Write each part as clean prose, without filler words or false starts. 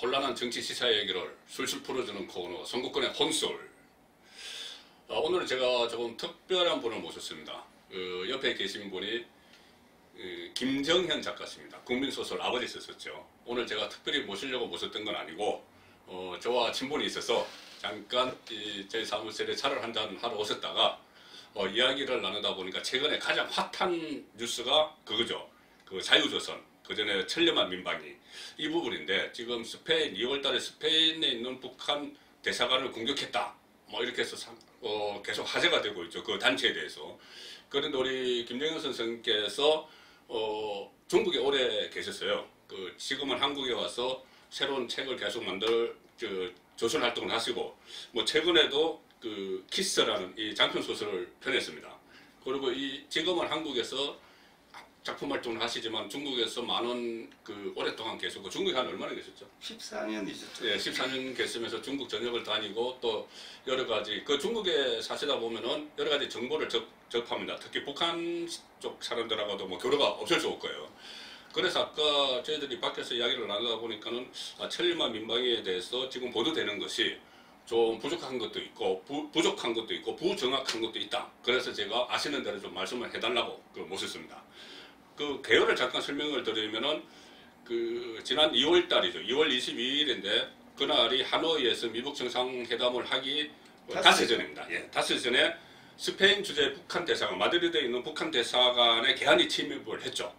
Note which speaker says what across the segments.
Speaker 1: 혼란한 정치 시사 얘기를 술술 풀어주는 코너 선거권의 혼술. 오늘은 제가 조금 특별한 분을 모셨습니다. 옆에 계신 분이 김정현 작가십니다. 국민소설 아버지 썼었죠. 오늘 제가 특별히 모시려고 모셨던 건 아니고 저와 친분이 있어서 잠깐 저희 사무실에 차를 한잔 하러 오셨다가 이야기를 나누다 보니까 최근에 가장 핫한 뉴스가 그거죠. 그 자유조선, 그 전에 천렴한 민방위 이 부분인데, 지금 스페인 2월달에 스페인에 있는 북한 대사관을 공격했다, 뭐 이렇게 해서 계속 화제가 되고 있죠. 그 단체에 대해서. 그런데 우리 김정현 선생님께서 중국에 오래 계셨어요. 지금은 한국에 와서 새로운 책을 계속 조선 활동을 하시고, 뭐 최근에도 그 키스라는 이 장편 소설을 펴냈습니다. 그리고 지금은 한국에서 작품 활동을 하시지만 중국에서 많은 오랫동안 계셨고, 중국에 한 얼마나 계셨죠?
Speaker 2: 14년 있었죠.
Speaker 1: 네, 14년 계시면서 중국 전역을 다니고 또 여러 가지 중국에 사시다 보면은 여러 가지 정보를 접합니다. 특히 북한 쪽 사람들하고도 뭐 교류가 없을 수 없고요. 그래서 아까 저희들이 밖에서 이야기를 나누다 보니까는 천림한 민방위에 대해서 지금 보도되는 것이 좀 부족한 것도 있고 부족한 것도 있고 부정확한 것도 있다. 그래서 제가 아시는 대로 좀 말씀을 해달라고 모셨습니다. 그 개요를 잠깐 설명을 드리면은 지난 2월 달이죠. 2월 22일인데 그날이 하노이에서 미북 정상회담을 하기 닷새 전입니다. 예, 닷새 전에 스페인 주재 북한 대사관, 마드리드에 있는 북한 대사관에 개한이 침입을 했죠.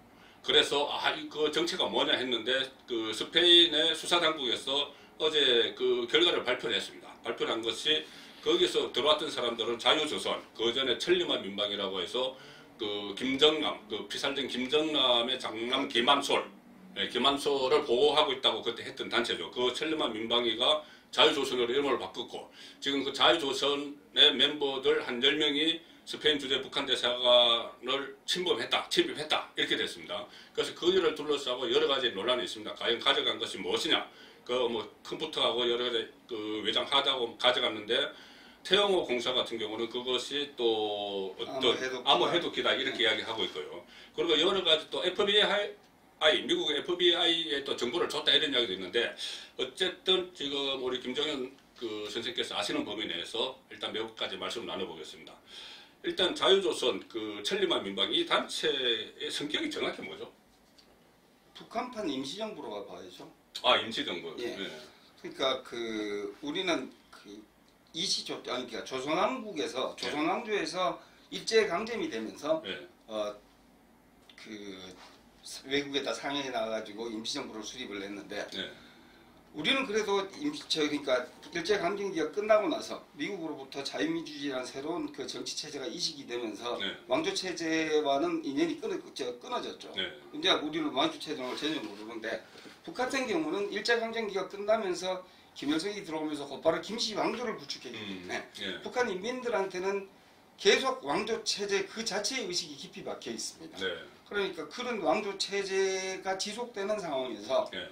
Speaker 1: 그래서 그 정체가 뭐냐 했는데 스페인의 수사당국에서 어제 결과를 발표를 했습니다. 발표를 한 것이 거기서 들어왔던 사람들은 자유조선, 그 전에 천림한 민방위라고 해서 김정남, 피살된 김정남의 장남 김한솔을 보호하고 있다고 그때 했던 단체죠. 그 천림한 민방위가 자유조선으로 이름을 바꿨고, 지금 그 자유조선의 멤버들 한 10명이 스페인 주재 북한 대사관을 침입했다 이렇게 됐습니다. 그래서 그 일을 둘러싸고 여러 가지 논란이 있습니다. 과연 가져간 것이 무엇이냐? 컴퓨터하고 여러 가지 외장하다고 가져갔는데, 태영호 공사 같은 경우는 그것이 또 어떤 암호해독기다 이렇게 이야기하고 있고요. 그리고 여러 가지 또 미국 FBI에 또 정보를 줬다 이런 이야기도 있는데, 어쨌든 지금 우리 김정현 선생님께서 아시는 범위 내에서 일단 몇 가지 말씀을 나눠보겠습니다. 일단 자유조선 천림한 민방위 이 단체의 성격이 정확히 뭐죠?
Speaker 2: 북한판 임시정부로 봐야죠.
Speaker 1: 임시정부.
Speaker 2: 예.
Speaker 1: 네.
Speaker 2: 그러니까 우리는 그러니까 조선왕국에서 조선왕조에서 일제 강점이 되면서
Speaker 1: 네.
Speaker 2: 외국에다 상해에 나가가지고 임시정부를 수립을 했는데,
Speaker 1: 네.
Speaker 2: 우리는 그래도 그러니까 일제 강점기가 끝나고 나서 미국으로부터 자유민주주의라는 새로운 정치 체제가 이식이 되면서
Speaker 1: 네.
Speaker 2: 왕조 체제와는 인연이 끊어졌죠.
Speaker 1: 네.
Speaker 2: 이제 우리는 왕조 체제를 전혀 모르는데, 북한 같은 경우는 일제 강점기가 끝나면서 김일성이 들어오면서 곧바로 김씨 왕조를 구축했기 때문에
Speaker 1: 네.
Speaker 2: 북한 인민들한테는 계속 왕조 체제 그 자체의 의식이 깊이 박혀 있습니다.
Speaker 1: 네.
Speaker 2: 그러니까 그런 왕조 체제가 지속되는 상황에서
Speaker 1: 네.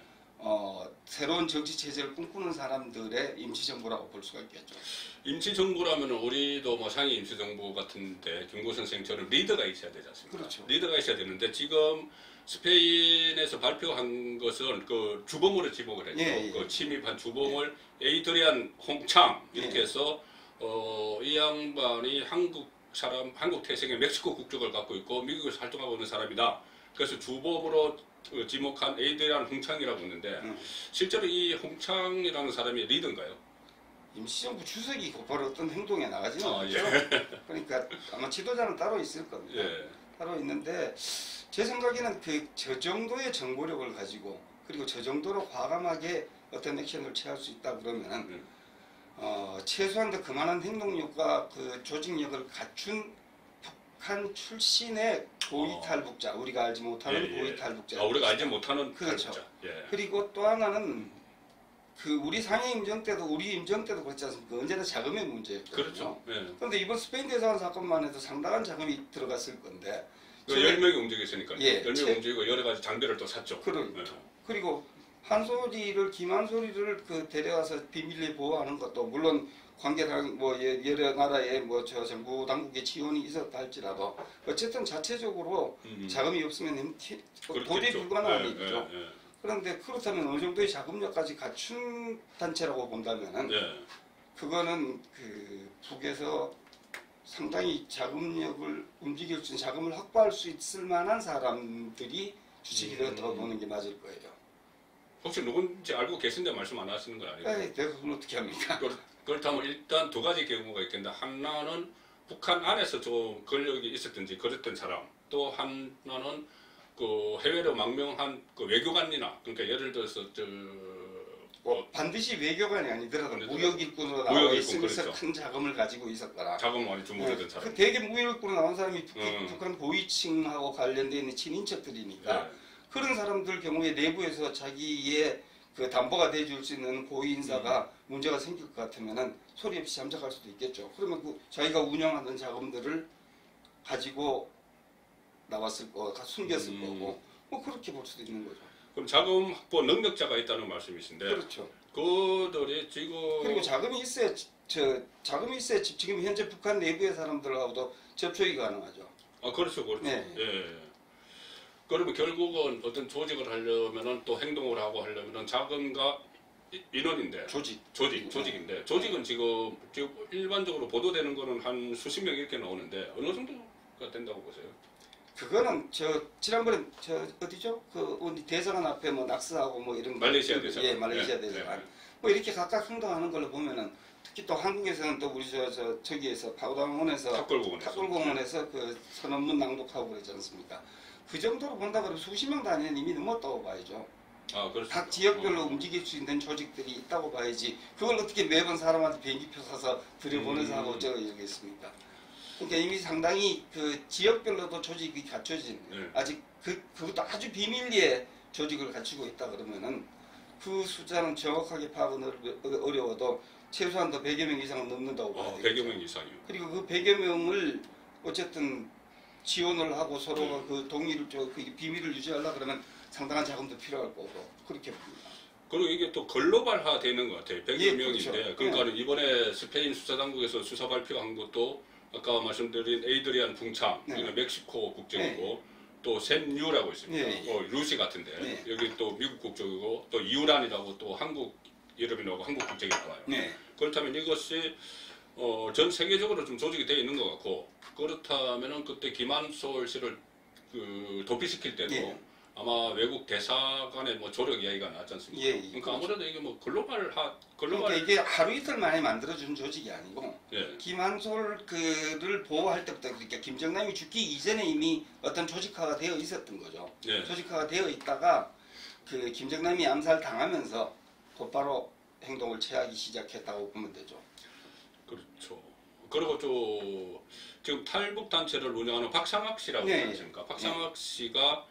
Speaker 2: 새로운 정치 체제를 꿈꾸는 사람들의 임시정부라고 볼 수가 있겠죠.
Speaker 1: 임시정부라면 우리도 뭐 상위 임시정부 같은데 김구 선생처럼 리더가 있어야 되지 않습니까?
Speaker 2: 그렇죠.
Speaker 1: 리더가 있어야 되는데, 지금 스페인에서 발표한 것은 주범으로 지목을 했죠.
Speaker 2: 예.
Speaker 1: 침입한 주범을 에이드리안 홍창 이렇게
Speaker 2: 예.
Speaker 1: 해서 이 양반이 한국 태생의 멕시코 국적을 갖고 있고 미국에서 활동하고 있는 사람이다. 그래서 주범으로 지목한 에이드리안 홍창이라고 있는데, 실제로 이 홍창이라는 사람이 리더인가요?
Speaker 2: 임시정부 주석이 곧바로 어떤 행동에 나가지는 않죠.
Speaker 1: 예.
Speaker 2: 그러니까 아마 지도자는 따로 있을 겁니다.
Speaker 1: 예.
Speaker 2: 따로 있는데, 제 생각에는 저 정도의 정보력을 가지고, 그리고 저 정도로 과감하게 어떤 액션을 취할 수 있다 그러면은 최소한 더 그만한 행동력과 조직력을 갖춘 북한 출신의 고위 탈북자, 우리가 알지 못하는 고위 탈북자.
Speaker 1: 우리가 알지 못하는
Speaker 2: 그렇죠.
Speaker 1: 탈북자. 예.
Speaker 2: 그리고 또 하나는 우리 상해 임정 때도 우리 임정 때도 그렇지 않습니까? 언제나 자금의 문제였거든요.
Speaker 1: 그렇죠. 예.
Speaker 2: 그런데 이번 스페인 대사관 사건만 해도 상당한 자금이 들어갔을 건데,
Speaker 1: 10명이 움직였으니까.
Speaker 2: 예,
Speaker 1: 10명이 움직이고 여러 가지 장비를 또 샀죠.
Speaker 2: 그리고 김한솔이를 데려와서 비밀리에 보호하는 것도, 물론 관계당 여러 나라의 정부 당국의 지원이 있었다 할지라도 어쨌든 자체적으로 자금이 없으면 도저히 불가능한 일이죠. 그런데 그렇다면 어느 정도의 자금력까지 갖춘 단체라고 본다면은
Speaker 1: 예.
Speaker 2: 그거는 그 북에서 상당히 자금력을 움직일 수 있는 자금을 확보할 수 있을 만한 사람들이 주축이 되었다고 보는 게 맞을 거예요.
Speaker 1: 혹시 누군지 알고 계신데 말씀 안 하시는 건 아니고?
Speaker 2: 에이, 내가 그걸 어떻게 합니까?
Speaker 1: 그렇다면 일단 두 가지 경우가 있겠는데 하나는 북한 안에서 좀 권력이 있었든지 그랬던 사람, 또 하나는 그 해외로 망명한 그 외교관이나 그러니까 예를 들어서
Speaker 2: 반드시 외교관이 아니더라도
Speaker 1: 그렇죠.
Speaker 2: 무역일꾼으로
Speaker 1: 무역일꾼,
Speaker 2: 나와 있으면서
Speaker 1: 그렇죠.
Speaker 2: 큰 자금을 가지고 있었거나
Speaker 1: 자금 많이 주무르던 사람.
Speaker 2: 그 대개 무역일꾼으로 나온 사람이 북한 고위층하고 관련되어 있는 친인척들이니까
Speaker 1: 네.
Speaker 2: 그런 사람들 경우에 내부에서 자기의 그 담보가 돼줄 수 있는 고위 인사가 문제가 생길 것 같으면은 소리 없이 잠적할 수도 있겠죠. 그러면 그 자기가 운영하던 자금들을 가지고 나왔을 거, 숨겼을 거고, 뭐 그렇게 볼 수도 있는 거죠.
Speaker 1: 그럼 자금 확보 능력자가 있다는 말씀이신데
Speaker 2: 그렇죠.
Speaker 1: 그들이 지금
Speaker 2: 그리고 자금이 있어야 자금이 있어야 지금 현재 북한 내부의 사람들하고도 접촉이 가능하죠.
Speaker 1: 아 그렇죠, 그렇죠.
Speaker 2: 네.
Speaker 1: 예. 그러면 결국은 어떤 조직을 하려면은 또 행동을 하고 하려면은 자금과 인원인데 조직인데 조직은 지금 일반적으로 보도되는 거는 한 수십 명 이렇게 나오는데 어느 정도가 된다고 보세요?
Speaker 2: 그거는 지난번에 어디죠? 그 어디 대사관 앞에 뭐 낙서하고 뭐 이런
Speaker 1: 말레이시아 대사관.
Speaker 2: 예, 말레이시아
Speaker 1: 네,
Speaker 2: 대사관.
Speaker 1: 네.
Speaker 2: 뭐 이렇게 각각 행동하는 걸로 보면은 특히 또 한국에서는 또 우리 저기에서 파우당원에서 탑골공원에서 그 선언문 낭독하고 그러지 않습니까? 그 정도로 본다 그러면 수십 명 단위는 이미 넘었다고 봐야죠.
Speaker 1: 아, 그렇습니다.
Speaker 2: 각 지역별로 움직일 수 있는 조직들이 있다고 봐야지 그걸 어떻게 매번 사람한테 비행기표 사서 들여보내서 하고 이러겠습니까? 그러니까 이미 상당히 그 지역별로도 조직이 갖춰진 아직 그것도 아주 비밀리에 조직을 갖추고 있다 그러면은 그 숫자는 정확하게 파악은 어려워도 최소한 더 100여 명 이상은 넘는다고 봐야 되겠죠.
Speaker 1: 100여 명 이상이요.
Speaker 2: 그리고 그 100여 명을 어쨌든 지원을 하고 서로가 그 동의를 그 비밀을 유지하려 그러면 상당한 자금도 필요할 거고 그렇게 봅니다.
Speaker 1: 그리고 이게 또 글로벌화 되는 것 같아요. 100여
Speaker 2: 예,
Speaker 1: 명인데
Speaker 2: 그렇죠.
Speaker 1: 그러니까 이번에 스페인 수사당국에서 수사 발표한 것도 아까 말씀드린 에이드리안 붕창, 여기는 멕시코 국적이고 또 샌유라고 있습니다. 루시 같은데 여기 또 미국 국적이고 또 이우란이라고 또 한국 이름이 나오고 한국 국적이 나와요. 그렇다면 이것이 전 세계적으로 좀 조직이 되어 있는 것 같고 그렇다면은 그때 김한솔 씨를 그 도피시킬 때도 아마 외국 대사관의 뭐 조력 이야기가 나왔지 않습니까? 그러니까 아무래도 이게 뭐
Speaker 2: 그러니까 이게 하루 이틀 만에 만들어준 조직이 아니고
Speaker 1: 예.
Speaker 2: 김한솔 그를 보호할 때부터 그러니까 김정남이 죽기 이전에 이미 어떤 조직화가 되어 있었던 거죠.
Speaker 1: 예.
Speaker 2: 조직화가 되어 있다가 그 김정남이 암살 당하면서 곧바로 행동을 취하기 시작했다고 보면 되죠.
Speaker 1: 그렇죠. 그리고 또 지금 탈북 단체를 운영하는 박상학 씨라고 있지 않습니까? 박상학 씨가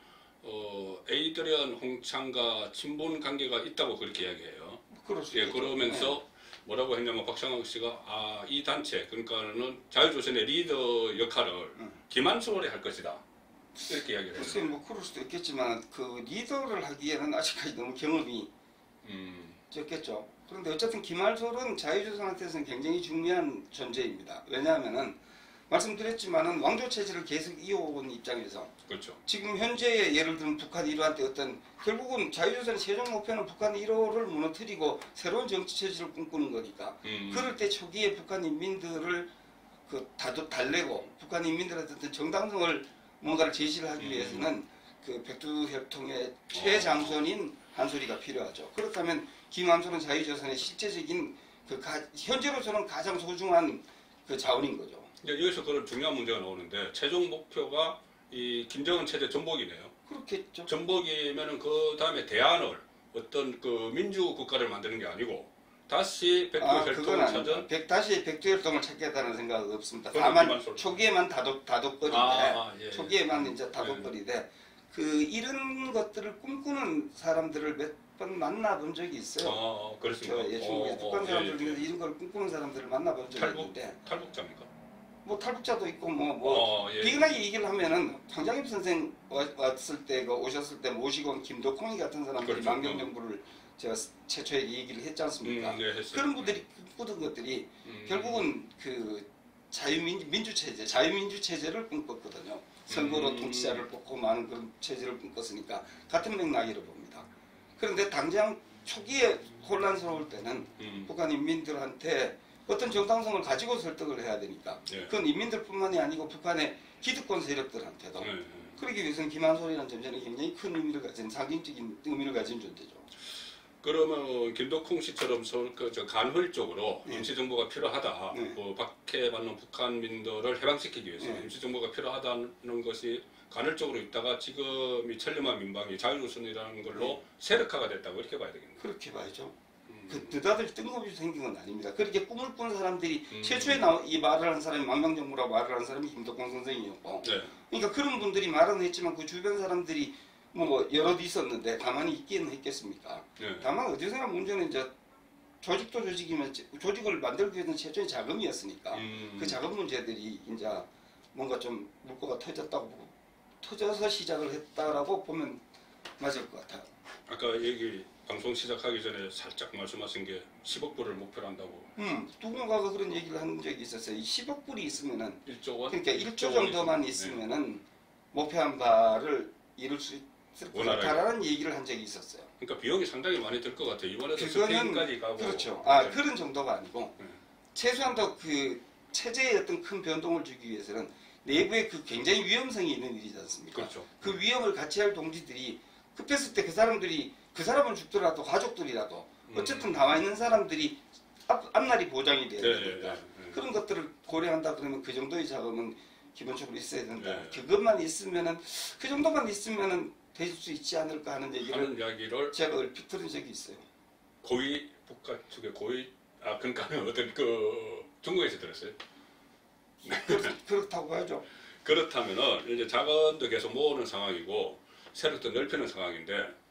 Speaker 1: 에이드리안 홍창과 친분 관계가 있다고 그렇게 이야기해요. 예, 그러면서 뭐라고 했냐면 박상학 씨가 이 단체 그러니까는 자유조선의 리더 역할을 김한솔이 할 것이다. 이렇게 이야기를
Speaker 2: 글쎄
Speaker 1: 했어요.
Speaker 2: 뭐 그럴 수도 있겠지만 그 리더를 하기에는 아직까지 너무 경험이 적겠죠. 그런데 어쨌든 김한솔은 자유조선한테서는 굉장히 중요한 존재입니다. 왜냐하면은 말씀드렸지만은 왕조 체제를 계속 이어온 입장에서
Speaker 1: 그렇죠.
Speaker 2: 지금 현재 예를 들면 북한 1호한테 어떤 결국은 자유조선의 최종 목표는 북한 1호를 무너뜨리고 새로운 정치 체제를 꿈꾸는 거니까 그럴 때 초기에 북한 인민들을 그 달래고 북한 인민들한테 어떤 정당성을 뭔가를 제시를 하기 위해서는 그 백두혈통의 최장선인 한솔이가 필요하죠. 그렇다면 김한솔은 자유조선의 실제적인 그 현재로서는 가장 소중한 그 자원인 거죠.
Speaker 1: 여기서 그런 중요한 문제가 나오는데 최종 목표가 이 김정은 체제 전복이네요.
Speaker 2: 그렇겠죠.
Speaker 1: 전복이면은 그 다음에 대안을 어떤 그 민주 국가를 만드는 게 아니고 다시 백두혈통을 찾은
Speaker 2: 다시 백두혈통을 찾겠다는 생각은 없습니다. 다만 초기에만 다독거리되 초기에만 이제 다독거리되 그 이런 것들을 꿈꾸는 사람들을 몇 번 만나본 적이 있어요.
Speaker 1: 그렇습니까?
Speaker 2: 중국에 북한 사람들 중에서 이런 걸 꿈꾸는 사람들을 만나본 적이 있는데
Speaker 1: 탈북자입니까?
Speaker 2: 뭐 탈북자도 있고 비근하게 얘기를 하면은 황장엽 선생 왔을 때 오셨을 때 모시고 온 김덕홍이 같은 사람들이 망경정부를 제가 최초에 얘기를 했지 않습니까? 그런 분들이 꿈꾸던 것들이 결국은 그 자유민주 체제를 꿈꿨거든요. 선거로 통치자를 뽑고 많은 그런 체제를 꿈꿨으니까 같은 맥락이라고 봅니다. 그런데 당장 초기에 혼란스러울 때는 북한 인민들한테 어떤 정당성을 가지고 설득을 해야 되니까
Speaker 1: 예.
Speaker 2: 그건 인민들뿐만이 아니고 북한의 기득권 세력들한테도 그러기 위해서는 김한솔이라는 점자는 굉장히 큰 의미를 가진 상징적인 의미를 가진 존재죠.
Speaker 1: 그러면 김덕홍 씨처럼 저 간헐적으로
Speaker 2: 네.
Speaker 1: 임시정부가 필요하다.
Speaker 2: 네.
Speaker 1: 박해받는 북한민들을 해방시키기 위해서
Speaker 2: 네.
Speaker 1: 임시정부가 필요하다는 것이 간헐적으로 있다가 지금 이 천리만 민방위 자유조선이라는 걸로 세력화가 됐다고 이렇게 봐야 되겠네요.
Speaker 2: 그렇게 봐야죠. 그 느닷없이 뜬금없이 생긴 건 아닙니다. 그렇게 꿈을 꾼 사람들이 최초에 이 말을 한 사람이 망명정부라고 말을 한 사람이 김덕홍 선생이었고
Speaker 1: 네.
Speaker 2: 그러니까 그런 분들이 말은 했지만 그 주변 사람들이 뭐 여럿 있었는데 가만히 있기는 했겠습니까?
Speaker 1: 네.
Speaker 2: 다만 어디서나 문제는 이제 조직도 조직이면 조직을 만들기 위해서는 최초의 자금이었으니까 그 자금 문제들이 이제 뭔가 좀 물꼬가 터져서 시작을 했다라고 보면 맞을 것 같아요.
Speaker 1: 아까 얘기 방송 시작하기 전에 살짝 말씀하신 게 10억 불을 목표로 한다고.
Speaker 2: 누군가가 그런 얘기를 한 적이 있었어요. 이 10억 불이 있으면은
Speaker 1: 1조 원?
Speaker 2: 그러니까 1조 정도만 있으면은 목표한 바를 이룰 수 있을 것 같다라는 얘기를 한 적이 있었어요.
Speaker 1: 그러니까 비용이 상당히 많이 들 것 같아요. 이번에도
Speaker 2: 그거는
Speaker 1: 스페인까지 가고.
Speaker 2: 그렇죠.
Speaker 1: 네.
Speaker 2: 그런 정도가 아니고
Speaker 1: 네.
Speaker 2: 최소한 그 체제에 어떤 큰 변동을 주기 위해서는 내부에 그 굉장히 위험성이 있는 일이지 않습니까?
Speaker 1: 그렇죠.
Speaker 2: 그 위험을 같이 할 동지들이 급했을 때 그 사람은 죽더라도 가족들이라도 어쨌든 나와 있는 사람들이 앞날이 보장이 돼야 되니까
Speaker 1: 네.
Speaker 2: 그런 것들을 고려한다 그러면 그 정도의 자금은 기본적으로 있어야 된다.
Speaker 1: 네.
Speaker 2: 그것만 있으면은 그 정도만 있으면은 될 수 있지 않을까 하는
Speaker 1: 하는 이야기를
Speaker 2: 제가 얼핏 들은 적이 있어요.
Speaker 1: 고위 북한 측의 고위 그러니까 어떤 그 중국에서 들었어요.
Speaker 2: 그렇다고 봐야죠.
Speaker 1: 그렇다면은 이제 자금도 계속 모으는 상황이고 세력도 넓히는 상황인데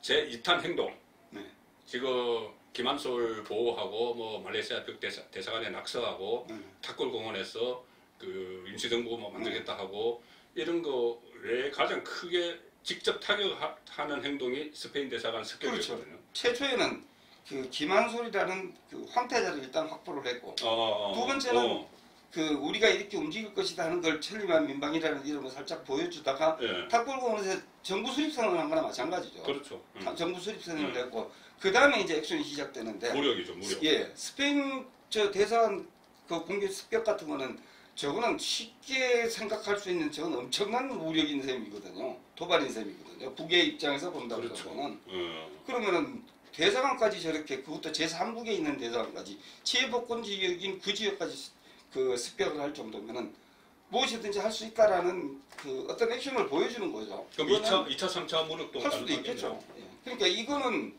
Speaker 1: 제 2탄 행동
Speaker 2: 네.
Speaker 1: 지금 김한솔 보호하고 뭐 말레이시아 벽 대사관에 낙서하고 탁골공원에서 그 임시정부 뭐 만들겠다 하고 이런 거에 가장 크게 직접 타격하는 행동이 스페인 대사관 습격이었거든요.
Speaker 2: 그렇죠. 최초에는 그 김한솔이라는 그 황태자를 일단 확보를 했고 두 번째는 그 우리가 이렇게 움직일 것이다 하는 걸 천리만 민방이라는 이름을 살짝 보여주다가
Speaker 1: 예.
Speaker 2: 탁골공원에서 정부 수립선언을 한 거나 마찬가지죠.
Speaker 1: 그렇죠.
Speaker 2: 정부 수립선언을 했고 그 다음에 이제 액션이 시작되는데
Speaker 1: 무력이죠, 무력.
Speaker 2: 예, 스페인 저 대사관 그 공개 습격 같은 거는 저거는 쉽게 생각할 수 있는 저건 엄청난 무력인 셈이거든요. 도발인 셈이거든요. 북의 입장에서 본다고
Speaker 1: 그렇죠.
Speaker 2: 그러면 그러면은 대사관까지 저렇게 그것도 제3국에 있는 대사관까지 치해복권 지역인 그 지역까지 그 습격을 할 정도면은 무엇이든지 할 수 있다라는 그 어떤 액션을 보여주는 거죠.
Speaker 1: 그럼 2차, 3차 무력도
Speaker 2: 할 수도 있겠죠. 예. 그러니까 이거는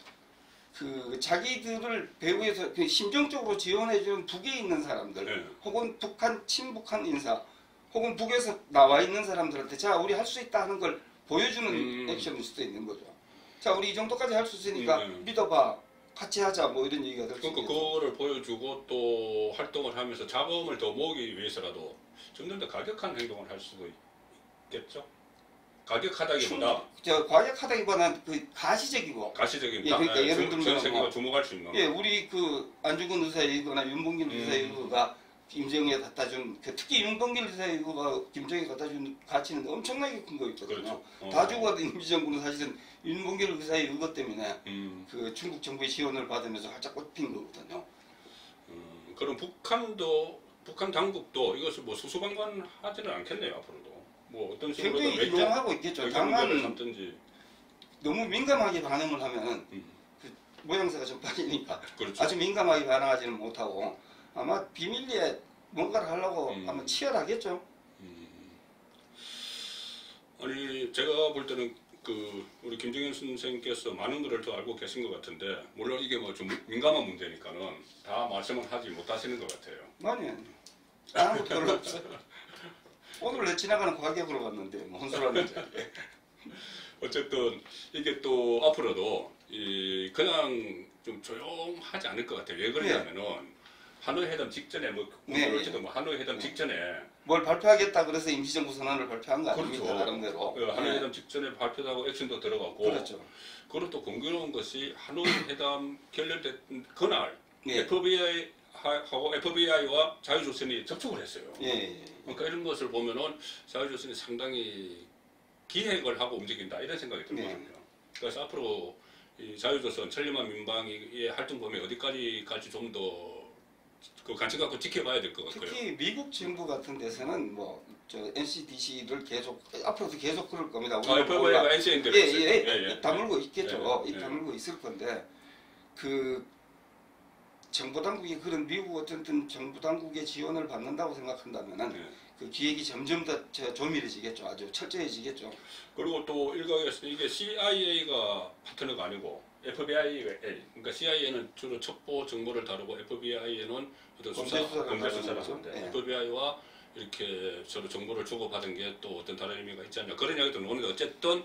Speaker 2: 그 자기들을 배후에서 그 심정적으로 지원해주는 북에 있는 사람들,
Speaker 1: 네.
Speaker 2: 혹은 북한 친북한 인사, 혹은 북에서 나와 있는 사람들한테 자 우리 할 수 있다 하는 걸 보여주는 액션일 수도 있는 거죠. 자 우리 이 정도까지 할 수 있으니까 믿어봐, 같이 하자 뭐 이런 얘기가 될 수
Speaker 1: 그러니까
Speaker 2: 있겠죠.
Speaker 1: 그거를 보여주고 또 활동을 하면서 자금을 더 모으기 위해서라도 좀 더 가격한 행동을 할 수도 있겠죠. 가격하다기보다
Speaker 2: 저 과격하다기보다는 그 가시적이고
Speaker 1: 가시적인
Speaker 2: 예, 그러니까 예를 들면
Speaker 1: 전 세계가
Speaker 2: 뭐,
Speaker 1: 주목할 수 있는
Speaker 2: 예, 우리 그 안중근 의사이거나 윤봉길 의사이거가 김정희에 갖다 준 특히 윤봉길 의사이거가 김정희에 갖다 준 가치는 엄청나게 큰 거 있거든요.
Speaker 1: 그렇죠.
Speaker 2: 다 죽어도 임시정부는 사실은 윤봉길 의사이거 때문에 그 중국 정부의 지원을 받으면서 활짝 꽃핀 거거든요.
Speaker 1: 그럼 북한 당국도 이것을 뭐 수수방관하지는 않겠네요 앞으로도. 뭐 어떤 식으로
Speaker 2: 굉장히 인정하고 있겠죠.
Speaker 1: 문제를
Speaker 2: 다만
Speaker 1: 삼든지.
Speaker 2: 너무 민감하게 반응을 하면은 그 모양새가 좀 빠지니까
Speaker 1: 그렇죠.
Speaker 2: 아주 민감하게 반응하지는 못하고 아마 비밀리에 뭔가를 하려고 아마 치열하겠죠.
Speaker 1: 아니 제가 볼 때는 그 우리 김정현 선생님께서 많은 것을 더 알고 계신 것 같은데 물론 이게 뭐 좀 민감한 문제니까는 다 말씀을 하지 못하시는 것 같아요.
Speaker 2: 아니 아무것도 별로 없어요. 오늘 내 지나가는 과격으로 갔는데 뭐 혼술하는 자리에.
Speaker 1: 어쨌든 이게 또 앞으로도 그냥 좀 조용하지 않을 것 같아요. 왜 그러냐면은 하노이 회담 직전에 뭐 그럴지도 뭐 하노이 회담 직전에
Speaker 2: 뭘 발표하겠다 그래서 임시정부 선언을 발표한 거 아닙니까?
Speaker 1: 그렇죠.
Speaker 2: 나름대로.
Speaker 1: 하노이 회담 직전에 발표하고 액션도 들어가고
Speaker 2: 그렇죠.
Speaker 1: 그리고 또 공교로운 것이 하노이 회담 결렬된 그날
Speaker 2: 예.
Speaker 1: FBI와 자유조선이 접촉을 했어요.
Speaker 2: 예.
Speaker 1: 그러니까 이런 것을 보면은 자유조선이 상당히 기획을 하고 움직인다 이런 생각이 들거든요. 그래서 앞으로 이 자유조선 천리만 민방위의 활동 범위 어디까지 갈지 좀 더 그 관심 갖고 지켜봐야 될 것 같고요.
Speaker 2: 특히 미국 정부 같은 데서는 뭐 저 NCDC를 계속 앞으로도 계속 그럴 겁니다.
Speaker 1: FBI가 NCN대로
Speaker 2: 입 다물고 있겠죠.
Speaker 1: 예, 예.
Speaker 2: 입 다물고 있을 건데 그 정부 당국이 그런 미국 어쨌든 정부 당국의 지원을 받는다고 생각한다면은
Speaker 1: 예.
Speaker 2: 그 기획이 점점 더 조밀해지겠죠. 아주 철저해지겠죠.
Speaker 1: 그리고 또 일각에서 이게 CIA가 파트너가 아니고 FBI가 그러니까 CIA는 주로 첩보 정보를 다루고 FBI는 어떤 범죄 수사를 하는데
Speaker 2: 예.
Speaker 1: FBI와 이렇게 서로 정보를 주고받은 게 또 어떤 다른 의미가 있지 않냐 그런 이야기도 나오는데 어쨌든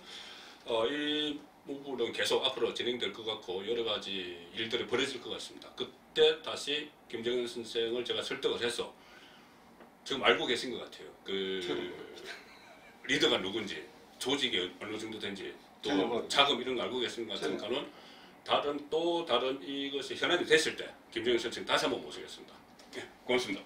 Speaker 1: 이 부분은 계속 앞으로 진행될 것 같고 여러 가지 일들이 벌어질 것 같습니다. 그때 다시 김정은 선생을 제가 설득을 해서 지금 알고 계신 것 같아요. 그 리더가 누군지, 조직이 어느 정도 된지, 또 자금 이런 거 알고 계신 것 같으니까는 다른 이것이 현안이 됐을 때 김정은 선생 다시 한번 모시겠습니다. 예, 고맙습니다.